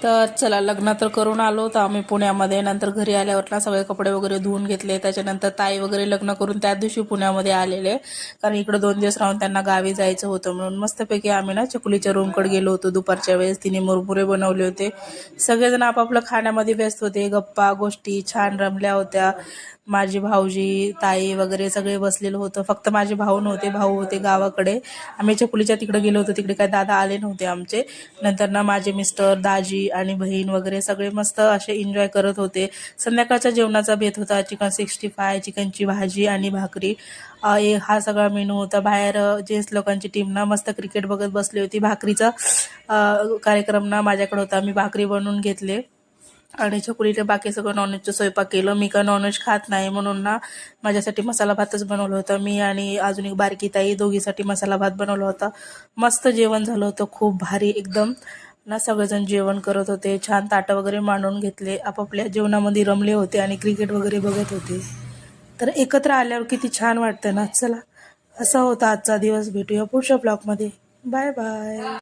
तर चला, लग्न तर करून आलो तर आम्ही पुण्यामध्ये. नंतर घरी आल्यावर ना सगळे कपडे वगैरे धुवून घेतले. त्याच्यानंतर ताई वगैरे लग्न करून त्याच दिवशी पुण्यामध्ये आलेले, कारण इकडे 2 दिवस राहून त्यांना गावी जायचं होतं. म्हणून मस्तपैकी आम्ही ना चकुलीच्या रूमकडे गेलो होतो दुपारच्या वेळेस. तिने मुरमुरे बनवले होते. सगळेजण आपापलं खाण्यामध्ये व्यस्त होते. गप्पा गोष्टी छान रमल्या होत्या. माझी भाऊजी ताई वगैरे सगळे बसलेलं होतं. फक्त माझे भाऊ नव्हते, भाऊ होते गावाकडे. आम्ही चकुलीच्या तिकडे गेलो होतो, तिकडे काय दादा आले नव्हते आमचे. नंतर ना माझे मिस्टर, दाजी आणि बहीण वगैरे सगळे मस्त असे एन्जॉय करत होते. संध्याकाळच्या जेवणाचा बेत होता चिकन 65, चिकनची भाजी आणि भाकरी. हा सगळा मेनू होता. बाहेर जेंट्स लोकांची टीम ना मस्त क्रिकेट बघत बसली होती. भाकरीचा कार्यक्रम ना माझ्याकडे होता. मी भाकरी बनवून घेतले आणि चकुलीने बाकी सगळं नॉनव्हेजचं स्वयंपाक केलं. मी का नॉनव्हेज खात नाही, म्हणून ना माझ्यासाठी मसाला भातच बनवलं होतं. मी आणि अजून एक बारकी ताई दोघीसाठी मसाला भात बनवला होता. मस्त जेवण झालं होतं, खूप भारी एकदम ना. सगळेजण जेवण करत होते, छान ताटं वगैरे मांडून घेतले, आपापल्या जेवणामध्ये रमले होते आणि क्रिकेट वगैरे बघत होते. तर एकत्र आल्यावर किती छान वाटतं ना. चला, असा होता आजचा दिवस. भेटूया पुढच्या ब्लॉगमध्ये. Bye bye.